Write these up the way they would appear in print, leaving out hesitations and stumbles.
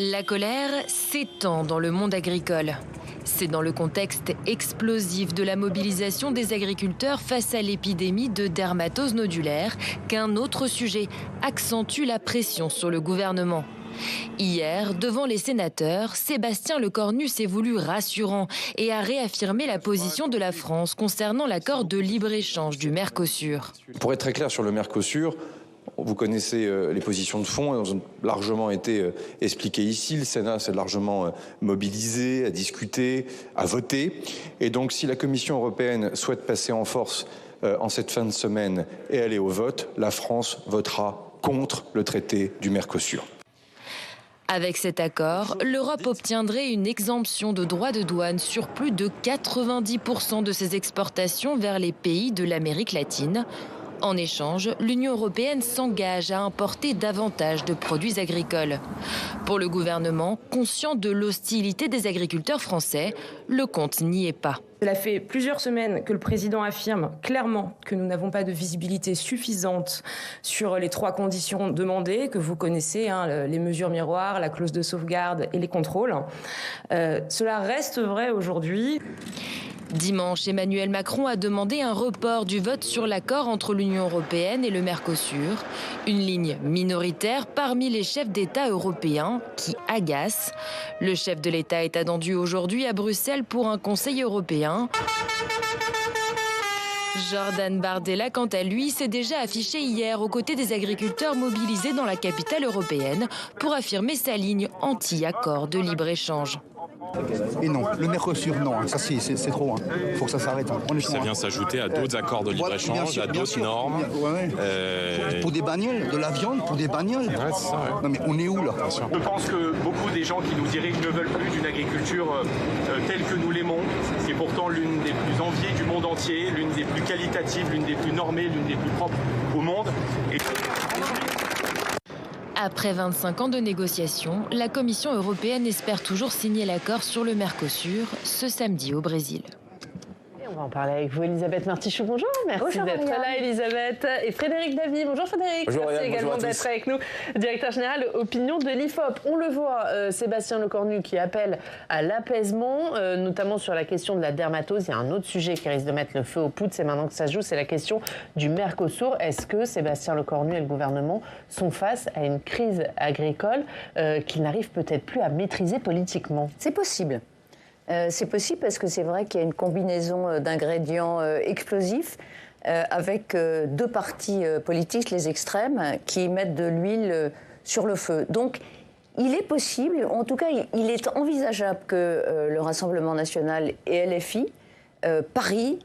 La colère s'étend dans le monde agricole. C'est dans le contexte explosif de la mobilisation des agriculteurs face à l'épidémie de dermatose nodulaire qu'un autre sujet accentue la pression sur le gouvernement. Hier, devant les sénateurs, Sébastien Lecornu s'est voulu rassurant et a réaffirmé la position de la France concernant l'accord de libre-échange du Mercosur. Pour être très clair sur le Mercosur, vous connaissez les positions de fond, elles ont largement été expliquées ici. Le Sénat s'est largement mobilisé, à discuter, à voter. Et donc, si la Commission européenne souhaite passer en force en cette fin de semaine et aller au vote, la France votera contre le traité du Mercosur. Avec cet accord, l'Europe obtiendrait une exemption de droits de douane sur plus de 90% de ses exportations vers les pays de l'Amérique latine. En échange, l'Union européenne s'engage à importer davantage de produits agricoles. Pour le gouvernement, conscient de l'hostilité des agriculteurs français, le compte n'y est pas. Cela fait plusieurs semaines que le président affirme clairement que nous n'avons pas de visibilité suffisante sur les 3 conditions demandées, que vous connaissez, les mesures miroirs, la clause de sauvegarde et les contrôles. Cela reste vrai aujourd'hui. Dimanche, Emmanuel Macron a demandé un report du vote sur l'accord entre l'Union européenne et le Mercosur, une ligne minoritaire parmi les chefs d'État européens qui agace. Le chef de l'État est attendu aujourd'hui à Bruxelles pour un Conseil européen. Jordan Bardella, quant à lui, s'est déjà affiché hier aux côtés des agriculteurs mobilisés dans la capitale européenne pour affirmer sa ligne anti-accord de libre-échange. Et non, le Mercosur, non, ça c'est trop. Il faut que ça s'arrête. Ça vient s'ajouter à d'autres accords de libre-échange, à d'autres normes. Pour des bagnoles, de la viande, pour des bagnoles. Ouais, c'est ça, ouais. Non mais on est où là? Je pense que beaucoup des gens qui nous dirigent ne veulent plus d'une agriculture telle que nous l'aimons. C'est pourtant l'une des plus enviées du monde entier, l'une des plus qualitatives, l'une des plus normées, l'une des plus propres au monde. Après 25 ans de négociations, la Commission européenne espère toujours signer l'accord sur le Mercosur ce samedi au Brésil. On va en parler avec vous, Elisabeth Martichoux. Bonjour, merci d'être là, Elisabeth. Et Frédéric Davy. Bonjour, Frédéric. Bonjour, merci Ryan, également d'être avec nous. Directeur général opinion de l'IFOP. On le voit, Sébastien Lecornu qui appelle à l'apaisement, notamment sur la question de la dermatose. Il y a un autre sujet qui risque de mettre le feu aux poudres. C'est maintenant que ça se joue, c'est la question du Mercosur. Est-ce que Sébastien Lecornu et le gouvernement sont face à une crise agricole qu'ils n'arrivent peut-être plus à maîtriser politiquement? C'est possible. C'est possible parce que c'est vrai qu'il y a une combinaison d'ingrédients explosifs avec 2 partis politiques, les extrêmes, qui mettent de l'huile sur le feu. Donc, il est possible, en tout cas, il est envisageable que le Rassemblement national et LFI parient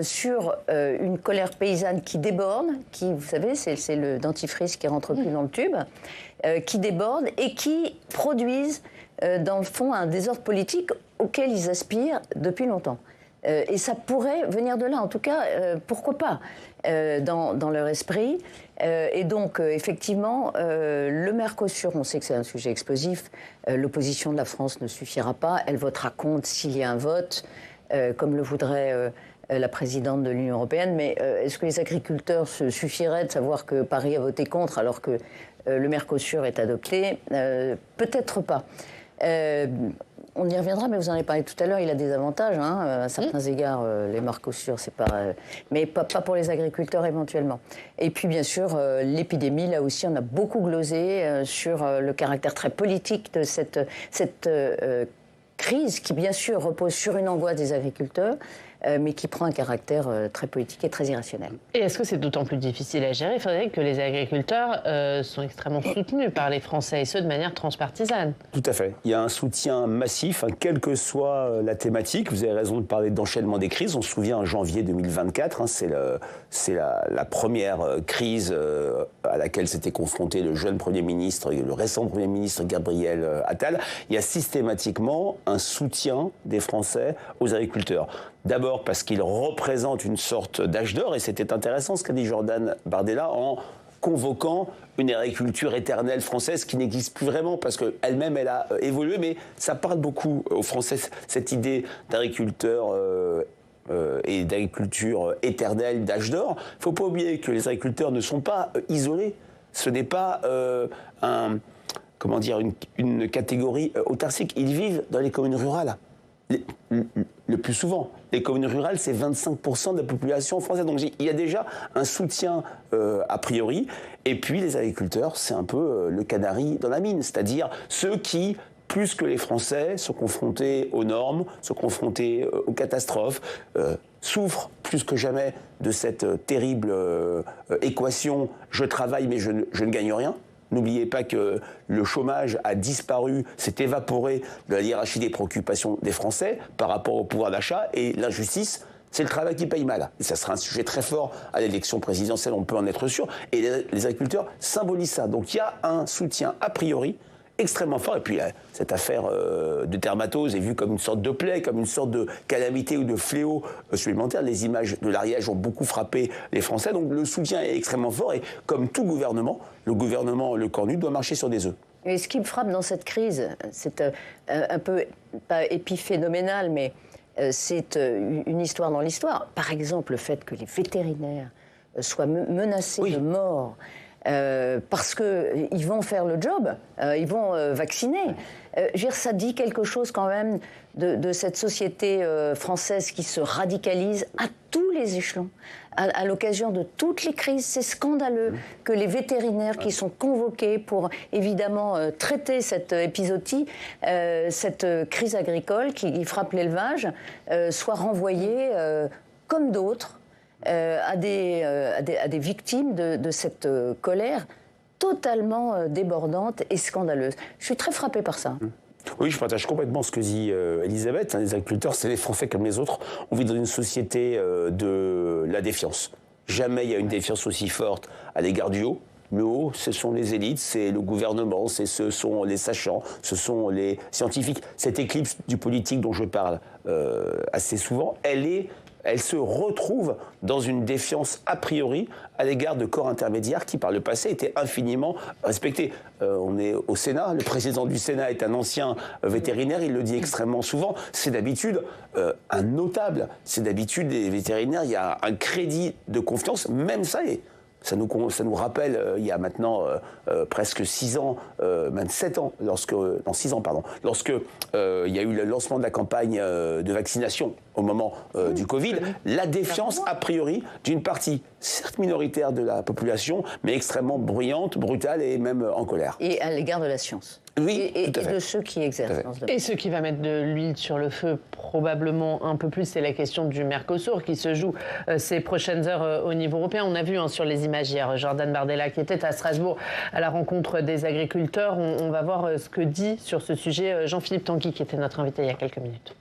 sur une colère paysanne qui déborde, qui, vous savez, c'est le dentifrice qui rentre plus dans le tube, qui déborde et qui produisent, dans le fond, un désordre politique auquel ils aspirent depuis longtemps. Et ça pourrait venir de là, en tout cas, pourquoi pas, dans leur esprit. Et donc, effectivement, le Mercosur, on sait que c'est un sujet explosif. L'opposition de la France ne suffira pas. Elle votera contre s'il y a un vote, comme le voudrait la présidente de l'Union européenne. Mais est-ce que les agriculteurs se suffiraient de savoir que Paris a voté contre alors que le Mercosur est adopté? Peut-être pas. On y reviendra, mais vous en avez parlé tout à l'heure, il a des avantages, à certains égards, les Mercosur, c'est pas, mais pas pour les agriculteurs éventuellement. Et puis bien sûr, l'épidémie, là aussi, on a beaucoup glosé sur le caractère très politique de cette crise qui bien sûr repose sur une angoisse des agriculteurs, mais qui prend un caractère très politique et très irrationnel. Et est-ce que c'est d'autant plus difficile à gérer, Frédéric, que les agriculteurs sont extrêmement soutenus par les Français, et ce, de manière transpartisane? Tout à fait. Il y a un soutien massif, quelle que soit la thématique. Vous avez raison de parler d'enchaînement des crises. On se souvient en janvier 2024, c'est la première crise à laquelle s'était confronté le jeune Premier ministre, le récent Premier ministre Gabriel Attal. Il y a systématiquement un soutien des Français aux agriculteurs. D'abord parce qu'il représente une sorte d'âge d'or, et c'était intéressant ce qu'a dit Jordan Bardella en convoquant une agriculture éternelle française qui n'existe plus vraiment, parce qu'elle-même, elle a évolué, mais ça parle beaucoup aux Français, cette idée d'agriculteur et d'agriculture éternelle, d'âge d'or. Il ne faut pas oublier que les agriculteurs ne sont pas isolés. Ce n'est pas une catégorie autarcique. Ils vivent dans les communes rurales. Le plus souvent. Les communes rurales, c'est 25% de la population française. Donc il y a déjà un soutien a priori. Et puis les agriculteurs, c'est un peu le canari dans la mine. C'est-à-dire ceux qui, plus que les Français, sont confrontés aux normes, sont confrontés aux catastrophes, souffrent plus que jamais de cette terrible équation « je travaille mais je ne gagne rien ». N'oubliez pas que le chômage a disparu, s'est évaporé de la hiérarchie des préoccupations des Français par rapport au pouvoir d'achat, et l'injustice, c'est le travail qui paye mal. Et ça sera un sujet très fort à l'élection présidentielle, on peut en être sûr. Et les agriculteurs symbolisent ça. Donc il y a un soutien a priori extrêmement fort. Et puis cette affaire de dermatose est vue comme une sorte de plaie, comme une sorte de calamité ou de fléau supplémentaire. Les images de l'Ariège ont beaucoup frappé les Français. Donc le soutien est extrêmement fort. Et comme tout gouvernement, le gouvernement Le Cornu doit marcher sur des œufs. Et ce qui me frappe dans cette crise, c'est un peu, pas épiphénoménal, mais c'est une histoire dans l'histoire. Par exemple, le fait que les vétérinaires soient menacés de mort parce qu'ils vont faire le job, ils vont vacciner. Je veux dire, ça dit quelque chose quand même de cette société française qui se radicalise à tous les échelons. À l'occasion de toutes les crises, c'est scandaleux que les vétérinaires qui sont convoqués pour évidemment traiter cette épizootie, cette crise agricole qui frappe l'élevage, soient renvoyés comme d'autres à des victimes de cette colère totalement débordante et scandaleuse. Je suis très frappée par ça. Oui, je partage complètement ce que dit Elisabeth. Les agriculteurs, c'est les Français comme les autres. On vit dans une société de la défiance. Jamais il y a une défiance aussi forte à l'égard du haut. Le haut, ce sont les élites, c'est le gouvernement, ce sont les sachants, ce sont les scientifiques. Cette éclipse du politique dont je parle assez souvent, elle se retrouve dans une défiance a priori à l'égard de corps intermédiaires qui, par le passé, étaient infiniment respectés. On est au Sénat, le président du Sénat est un ancien vétérinaire, il le dit extrêmement souvent. C'est d'habitude un notable, c'est d'habitude les vétérinaires, il y a un crédit de confiance, même ça est. Ça nous rappelle, il y a maintenant presque 6 ans, même 7 ans, lorsque il y a eu le lancement de la campagne de vaccination au moment du Covid, la défiance, a priori, d'une partie, certes minoritaire de la population, mais extrêmement bruyante, brutale et même en colère. Et à l'égard de la science. Oui, et tout à fait. de ceux qui exercent dans ce domaine. Et ce qui va mettre de l'huile sur le feu, probablement un peu plus, c'est la question du Mercosur qui se joue ces prochaines heures au niveau européen. On a vu sur les images hier Jordan Bardella qui était à Strasbourg à la rencontre des agriculteurs. On va voir ce que dit sur ce sujet Jean-Philippe Tanguy qui était notre invité il y a quelques minutes.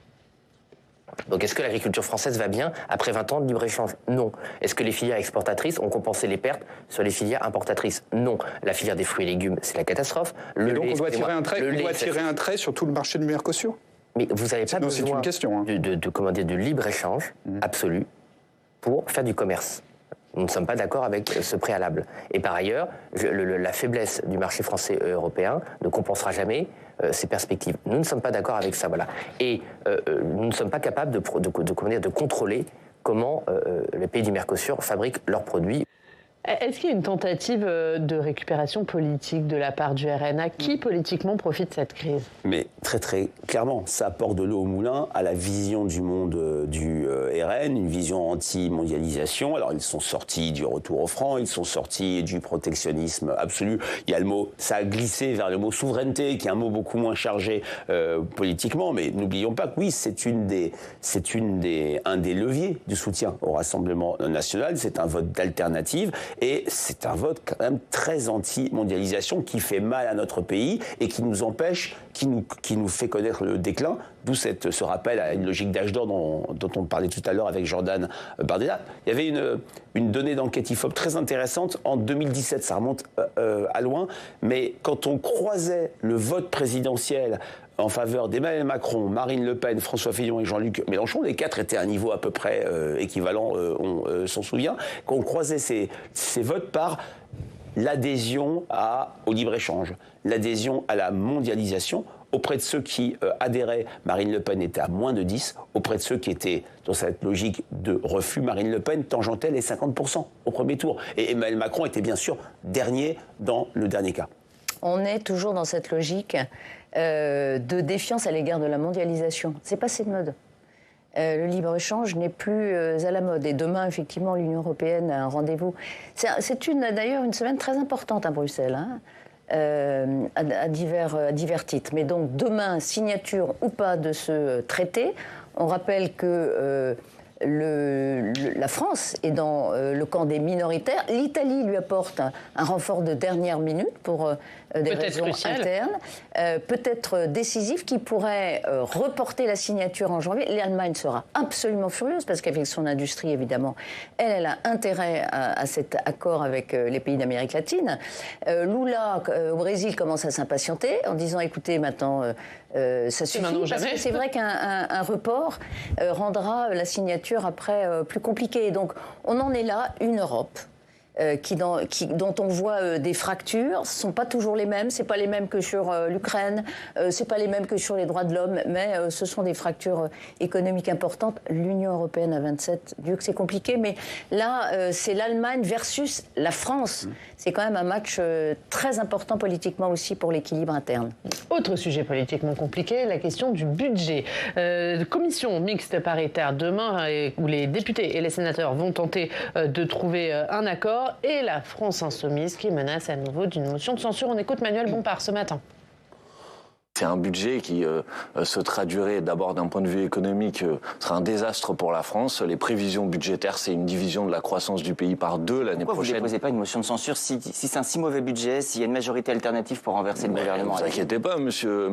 Donc est-ce que l'agriculture française va bien après 20 ans de libre-échange? Non. Est-ce que les filières exportatrices ont compensé les pertes sur les filières importatrices? Non. La filière des fruits et légumes, c'est la catastrophe. Et donc on doit tirer un trait sur tout le marché du Mercosur? Mais vous n'avez pas besoin une question, de libre-échange absolu pour faire du commerce. Nous ne sommes pas d'accord avec ce préalable. Et par ailleurs, la faiblesse du marché français et européen ne compensera jamais ces perspectives. Nous ne sommes pas d'accord avec ça, voilà. Et nous ne sommes pas capables de contrôler comment les pays du Mercosur fabriquent leurs produits. Est-ce qu'il y a une tentative de récupération politique de la part du RN? Qui politiquement profite de cette crise? Mais très très clairement, ça apporte de l'eau au moulin à la vision du monde du RN, une vision anti-mondialisation. Alors ils sont sortis du retour au franc, ils sont sortis du protectionnisme absolu. Il y a le mot, ça a glissé vers le mot souveraineté, qui est un mot beaucoup moins chargé politiquement. Mais n'oublions pas que oui, c'est un des leviers du soutien au Rassemblement national. C'est un vote d'alternative. Et c'est un vote quand même très anti-mondialisation qui fait mal à notre pays et qui nous empêche, qui nous fait connaître le déclin, d'où ce rappel à une logique d'âge d'or dont on parlait tout à l'heure avec Jordan Bardella. Il y avait une donnée d'enquête IFOP très intéressante en 2017, ça remonte à loin, mais quand on croisait le vote présidentiel en faveur d'Emmanuel Macron, Marine Le Pen, François Fillon et Jean-Luc Mélenchon, les 4 étaient à un niveau à peu près équivalent, on s'en souvient, qu'on croisait ces votes par l'adhésion au libre-échange, l'adhésion à la mondialisation. Auprès de ceux qui adhéraient, Marine Le Pen était à moins de 10. Auprès de ceux qui étaient dans cette logique de refus, Marine Le Pen tangentait les 50% au premier tour. Et Emmanuel Macron était bien sûr dernier dans le dernier cas. on est toujours dans cette logique de défiance à l'égard de la mondialisation. C'est passé de mode. Le libre-échange n'est plus à la mode. Et demain, effectivement, l'Union européenne a un rendez-vous. C'est d'ailleurs une semaine très importante à Bruxelles, hein, à divers titres. Mais donc, demain, signature ou pas de ce traité. On rappelle que la France est dans le camp des minoritaires. L'Italie lui apporte un renfort de dernière minute pour des raisons internes, peut-être décisif, qui pourrait reporter la signature en janvier. L'Allemagne sera absolument furieuse parce qu'avec son industrie, évidemment, elle a intérêt à cet accord avec les pays d'Amérique latine. Lula, au Brésil, commence à s'impatienter en disant, écoutez, maintenant, ça suffit. Parce que c'est vrai qu'un report rendra la signature après plus compliquée. Donc, on en est là, une Europe dont on voit des fractures. Ce ne sont pas toujours les mêmes. Ce n'est pas les mêmes que sur l'Ukraine. Ce n'est pas les mêmes que sur les droits de l'homme. Mais ce sont des fractures économiques importantes. L'Union européenne à 27, Dieu que c'est compliqué. Mais là, c'est l'Allemagne versus la France. C'est quand même un match très important politiquement aussi pour l'équilibre interne. Autre sujet politiquement compliqué, la question du budget. Commission mixte paritaire demain où les députés et les sénateurs vont tenter de trouver un accord. Et la France insoumise qui menace à nouveau d'une motion de censure. On écoute Manuel Bompard ce matin. C'est un budget qui se traduirait d'abord d'un point de vue économique, sera un désastre pour la France. Les prévisions budgétaires, c'est une division de la croissance du pays par 2 l'année prochaine. Pourquoi vous ne déposez pas une motion de censure si c'est un si mauvais budget, s'il y a une majorité alternative pour renverser le gouvernement? Ne vous inquiétez pas, monsieur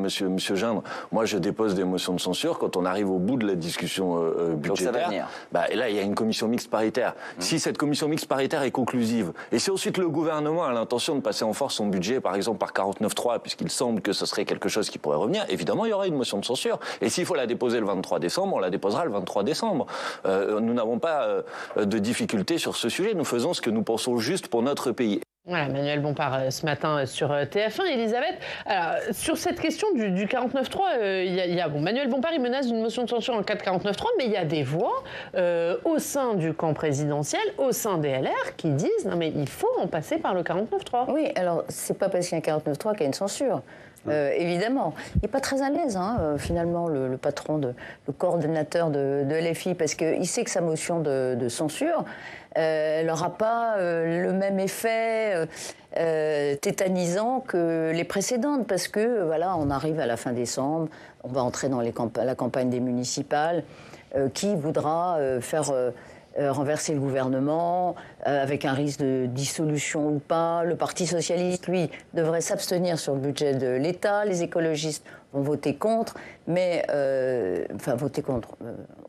Gindre. Moi, je dépose des motions de censure quand on arrive au bout de la discussion budgétaire. Donc ça va venir. Et là, il y a une commission mixte paritaire. Si cette commission mixte paritaire est conclusive, et si ensuite le gouvernement a l'intention de passer en force son budget, par exemple par 49.3, puisqu'il semble que ce serait quelque chose qui pourrait revenir, évidemment, il y aura une motion de censure. Et s'il faut la déposer le 23 décembre, on la déposera le 23 décembre. Nous n'avons pas de difficulté sur ce sujet. Nous faisons ce que nous pensons juste pour notre pays. Voilà, Manuel Bompard ce matin sur TF1. Elisabeth, alors, sur cette question du 49.3, Manuel Bompard il menace d'une motion de censure en cas de 49.3, mais il y a des voix au sein du camp présidentiel, au sein des LR, qui disent non mais il faut en passer par le 49.3. Oui, alors c'est pas parce qu'il y a un 49.3 qu'il y a une censure. Évidemment. Il n'est pas très à l'aise, finalement, le patron, le coordonnateur de LFI, parce qu'il sait que sa motion de censure, elle n'aura pas le même effet tétanisant que les précédentes, parce que, voilà, on arrive à la fin décembre, on va entrer dans la campagne des municipales, qui voudra faire renverser le gouvernement, avec un risque de dissolution ou pas. Le Parti socialiste, lui, devrait s'abstenir sur le budget de l'État. Les écologistes vont voter contre, mais... voter contre.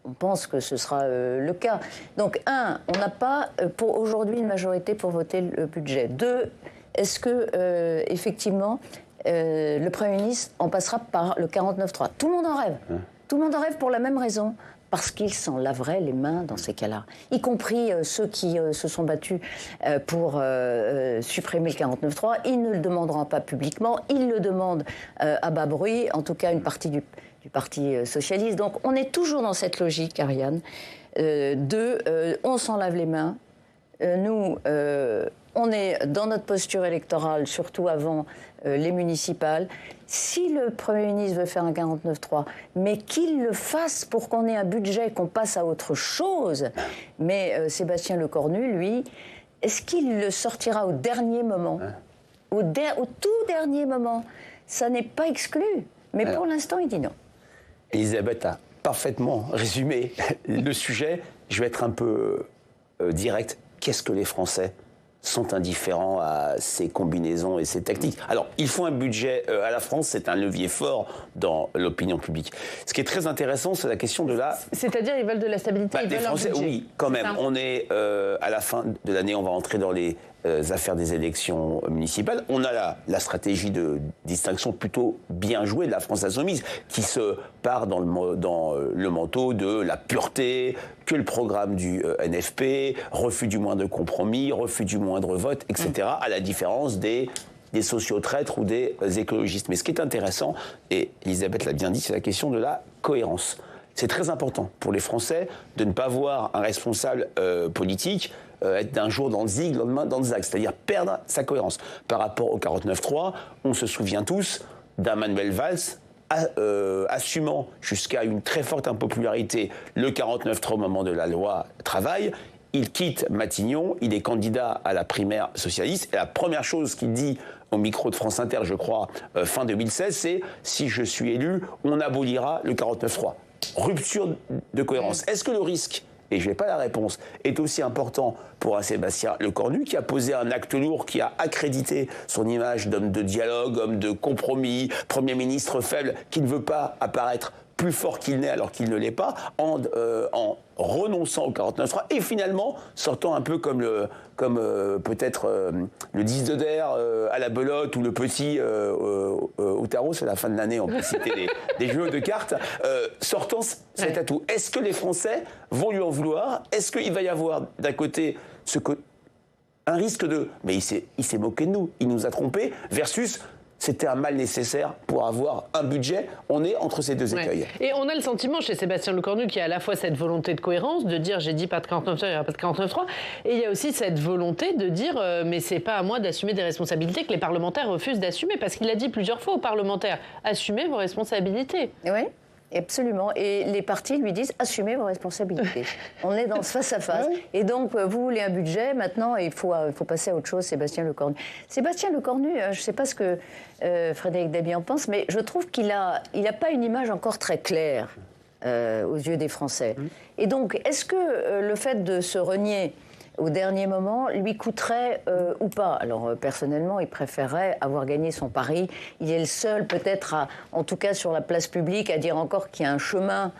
On pense que ce sera le cas. Donc, on n'a pas, pour aujourd'hui, une majorité pour voter le budget. 2, est-ce que, effectivement, le Premier ministre en passera par le 49.3 ? Tout le monde en rêve. Tout le monde en rêve pour la même raison. Parce qu'ils s'en laveraient les mains dans ces cas-là, y compris ceux qui se sont battus pour supprimer le 49.3. Ils ne le demanderont pas publiquement, ils le demandent à bas bruit, en tout cas une partie du Parti socialiste. Donc on est toujours dans cette logique, Ariane, on s'en lave les mains. Nous, on est dans notre posture électorale, surtout avant les municipales. Si le Premier ministre veut faire un 49.3, mais qu'il le fasse pour qu'on ait un budget, qu'on passe à autre chose. Mais Sébastien Lecornu, lui, est-ce qu'il le sortira au dernier moment ? Au tout dernier moment. Ça n'est pas exclu. Mais pour l'instant, il dit non. Elisabeth a parfaitement résumé le sujet. Je vais être un peu direct. Qu'est-ce que les Français sont indifférents à ces combinaisons et ces tactiques? Alors, il faut un budget à la France, c'est un levier fort dans l'opinion publique. Ce qui est très intéressant, c'est la question de la... C'est-à-dire, ils veulent de la stabilité, ils veulent Français, un budget. Oui, quand même. On est à la fin de l'année, on va entrer dans les affaires des élections municipales. On a la stratégie de distinction plutôt bien jouée de la France insoumise, qui se part dans le manteau de la pureté, que le programme du NFP, refus du moindre compromis, refus du moindre vote, etc., à la différence des sociotraîtres ou des écologistes. Mais ce qui est intéressant, et Elisabeth l'a bien dit, c'est la question de la cohérence. C'est très important pour les Français de ne pas voir un responsable politique être d'un jour dans le zig, le lendemain dans le zag, c'est-à-dire perdre sa cohérence. Par rapport au 49.3, on se souvient tous d'un Manuel Valls assumant jusqu'à une très forte impopularité le 49.3 au moment de la loi travail. Il quitte Matignon, il est candidat à la primaire socialiste, et la première chose qu'il dit au micro de France Inter, je crois, fin 2016, c'est « si je suis élu, on abolira le 49.3 ». Rupture de cohérence. Est-ce que le risque, et je n'ai pas la réponse, est aussi important pour un Sébastien Lecornu qui a posé un acte lourd, qui a accrédité son image d'homme de dialogue, homme de compromis, Premier ministre faible, qui ne veut pas apparaître plus fort qu'il n'est alors qu'il ne l'est pas, en renonçant au 49.3 et finalement sortant un peu comme peut-être le 10 de Der à la belote ou le petit au tarot, c'est la fin de l'année, on peut citer des jeux de cartes, sortant cet atout. Est-ce que les Français vont lui en vouloir? Est-ce qu'il va y avoir d'un côté un risque de « mais il s'est moqué de nous, il nous a trompés » versus c'était un mal nécessaire pour avoir un budget. On est entre ces deux écueils. Et on a le sentiment chez Sébastien Lecornu qu'il y a à la fois cette volonté de cohérence, de dire j'ai dit pas de 49.3, il n'y aura pas de 49.3, et il y a aussi cette volonté de dire mais c'est pas à moi d'assumer des responsabilités que les parlementaires refusent d'assumer, parce qu'il a dit plusieurs fois aux parlementaires, assumez vos responsabilités. Oui. Absolument. Et les partis lui disent « assumez vos responsabilités ». On est dans ce face-à-face. Et donc, vous voulez un budget, maintenant, il faut passer à autre chose, Sébastien Lecornu. Sébastien Lecornu, je ne sais pas ce que Frédéric Dabi en pense, mais je trouve qu'il a pas une image encore très claire aux yeux des Français. Et donc, est-ce que le fait de se renier au dernier moment, lui coûterait ou pas? Alors, personnellement, il préférerait avoir gagné son pari. Il est le seul, peut-être, en tout cas sur la place publique, à dire encore qu'il y a un chemin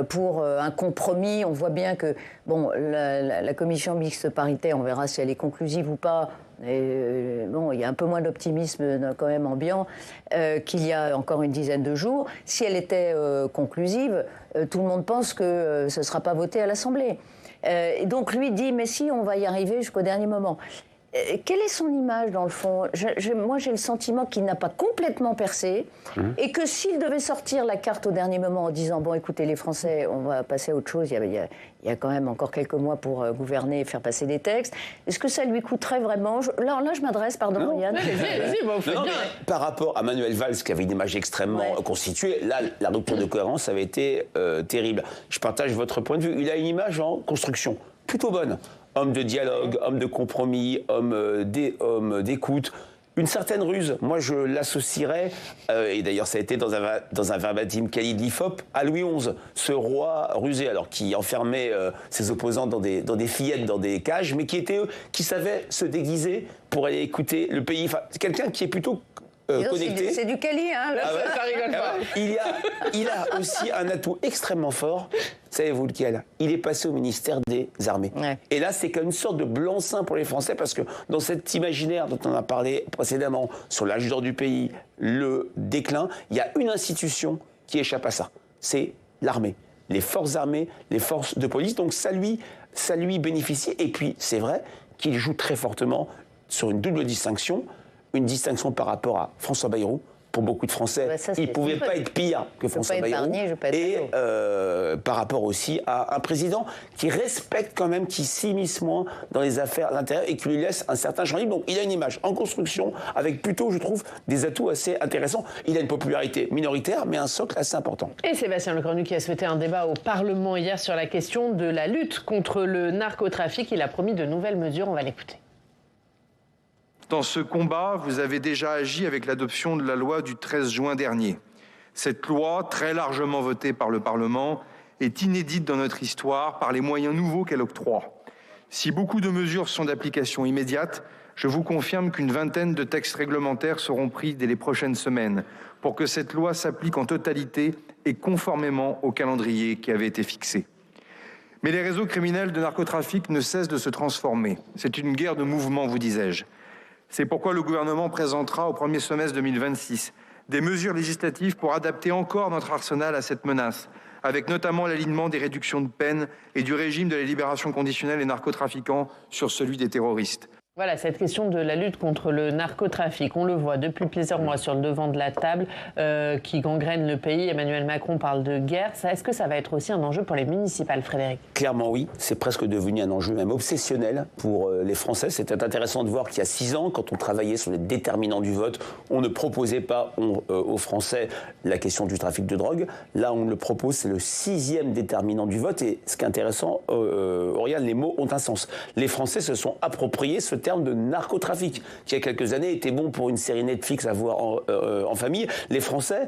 pour un compromis. On voit bien que, bon, la commission mixte paritaire, on verra si elle est conclusive ou pas. Et, bon, il y a un peu moins d'optimisme quand même ambiant qu'il y a encore une dizaine de jours. Si elle était conclusive, tout le monde pense que ce ne sera pas voté à l'Assemblée. Et donc lui dit, mais si, on va y arriver jusqu'au dernier moment. Quelle est son image, dans le fond? Moi, j'ai le sentiment qu'il n'a pas complètement percé et que s'il devait sortir la carte au dernier moment en disant, bon, écoutez, les Français, on va passer à autre chose, il y a quand même encore quelques mois pour gouverner et faire passer des textes, est-ce que ça lui coûterait vraiment? Là, je m'adresse, pardon, Yann. Par rapport à Manuel Valls, qui avait une image extrêmement constituée, là, la rupture de cohérence avait été terrible. Je partage votre point de vue. Il a une image en construction plutôt bonne. Homme de dialogue, homme de compromis, homme d'écoute, une certaine ruse. Moi, je l'associerais, et d'ailleurs ça a été dans un verbatim Khalid l'IFOP, à Louis XI, ce roi rusé, alors qui enfermait ses opposants dans des fillettes, dans des cages, mais qui savait se déguiser pour aller écouter le pays. Enfin, c'est quelqu'un qui est plutôt connecté. C'est du Cali, hein, ça rigole pas. Il a aussi un atout extrêmement fort. Savez-vous lequel? Il est passé au ministère des Armées. Et là, c'est comme une sorte de blanc-seing pour les Français, parce que dans cet imaginaire dont on a parlé précédemment, sur l'âge d'or du pays, le déclin, il y a une institution qui échappe à ça. C'est l'armée. Les forces armées, les forces de police. Donc ça lui bénéficie. Et puis, c'est vrai qu'il joue très fortement sur une double distinction. Une distinction par rapport à François Bayrou. Pour beaucoup de Français, il ne pouvait pas être pire que François Bayrou. Et par rapport aussi à un président qui respecte quand même, qui s'immisce moins dans les affaires d'intérieur et qui lui laisse un certain champ libre. Donc il a une image en construction avec plutôt, je trouve, des atouts assez intéressants. Il a une popularité minoritaire, mais un socle assez important. Et Sébastien Lecornu qui a souhaité un débat au Parlement hier sur la question de la lutte contre le narcotrafic. Il a promis de nouvelles mesures. On va l'écouter. Dans ce combat, vous avez déjà agi avec l'adoption de la loi du 13 juin dernier. Cette loi, très largement votée par le Parlement, est inédite dans notre histoire par les moyens nouveaux qu'elle octroie. Si beaucoup de mesures sont d'application immédiate, je vous confirme qu'une vingtaine de textes réglementaires seront pris dès les prochaines semaines pour que cette loi s'applique en totalité et conformément au calendrier qui avait été fixé. Mais les réseaux criminels de narcotrafic ne cessent de se transformer. C'est une guerre de mouvements, vous disais-je. C'est pourquoi le gouvernement présentera au premier semestre 2026 des mesures législatives pour adapter encore notre arsenal à cette menace, avec notamment l'alignement des réductions de peine et du régime de la libération conditionnelle des narcotrafiquants sur celui des terroristes. Voilà, cette question de la lutte contre le narcotrafic, on le voit depuis plusieurs mois sur le devant de la table, qui gangrène le pays. Emmanuel Macron parle de guerre. Est-ce que ça va être aussi un enjeu pour les municipales, Frédéric ? Clairement oui, c'est presque devenu un enjeu même obsessionnel pour les Français. C'était intéressant de voir qu'il y a 6 ans, quand on travaillait sur les déterminants du vote, on ne proposait pas aux Français la question du trafic de drogue. Là, on le propose, c'est le 6e déterminant du vote. Et ce qui est intéressant, Auriane, les mots ont un sens. Les Français se sont appropriés ce terme de narcotrafic, qui il y a quelques années était bon pour une série Netflix à voir en famille. Les Français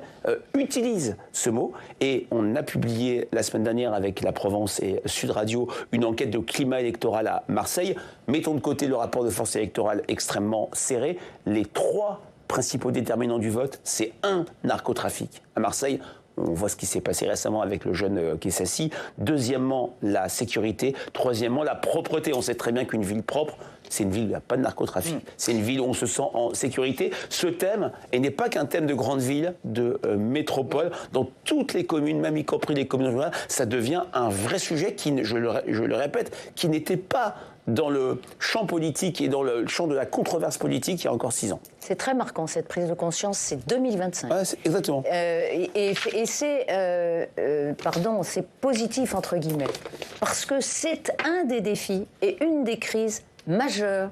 utilisent ce mot et on a publié la semaine dernière avec la Provence et Sud Radio une enquête de climat électoral à Marseille. Mettons de côté le rapport de force électorale extrêmement serré. Les 3 principaux déterminants du vote, c'est 1, narcotrafic. À Marseille, on voit ce qui s'est passé récemment avec le jeune Kessassi. Deuxièmement, la sécurité. Troisièmement, la propreté. On sait très bien qu'une ville propre, c'est une ville où il n'y a pas de narcotrafic. C'est une ville où on se sent en sécurité. Ce thème, et n'est pas qu'un thème de grande ville, de métropole, dans toutes les communes, même y compris les communes rurales, ça devient un vrai sujet qui, je le répète, qui n'était pas dans le champ politique et dans le champ de la controverse politique il y a encore 6 ans. C'est très marquant, cette prise de conscience, c'est 2025. Ouais, exactement. Et c'est positif, entre guillemets, parce que c'est un des défis et une des crises majeures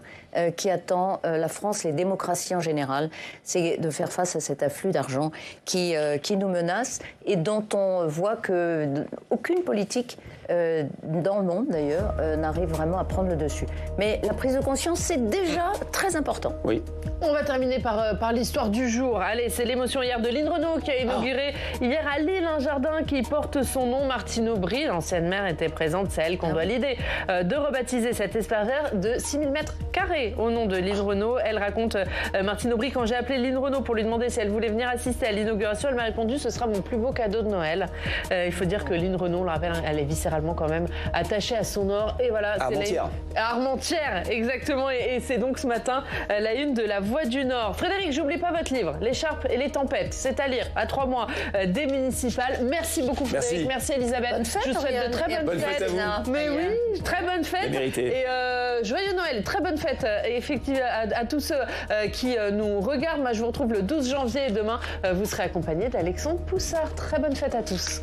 qui attend la France, les démocraties en général, c'est de faire face à cet afflux d'argent qui nous menace et dont on voit qu'aucune politique dans le monde, d'ailleurs, n'arrive vraiment à prendre le dessus. Mais la prise de conscience, c'est déjà très important. Oui. On va terminer par l'histoire du jour. Allez, c'est l'émotion hier de Lynn Renault qui a inauguré hier à Lille un jardin qui porte son nom. Martine Aubry, l'ancienne maire, était présente. C'est elle qu'on doit l'idée de rebaptiser cet espace vert de 6000 mètres carrés au nom de Lynn Renault. Elle raconte, Martine Aubry, quand j'ai appelé Lynn Renault pour lui demander si elle voulait venir assister à l'inauguration, elle m'a répondu: ce sera mon plus beau cadeau de Noël. Il faut dire que Lynn Renault, on le rappelle, elle est viscéralement quand même attachée à son or. Et voilà, Armentières. Armentières, exactement. Et c'est donc ce matin la une de la Voix du Nord. Frédéric, j'oublie pas votre livre, L'écharpe et les tempêtes. C'est à lire à 3 mois des municipales. Merci beaucoup, Frédéric. Merci, Elisabeth. Bonne fête, je vous souhaite de très bonnes fêtes à vous. Mais oui, très bonne fête. Et joyeux Noël, très bonne fête. Et effectivement, à tous ceux qui nous regardent, moi je vous retrouve le 12 janvier et demain, vous serez accompagnés d'Alexandre Poussard. Très bonne fête à tous.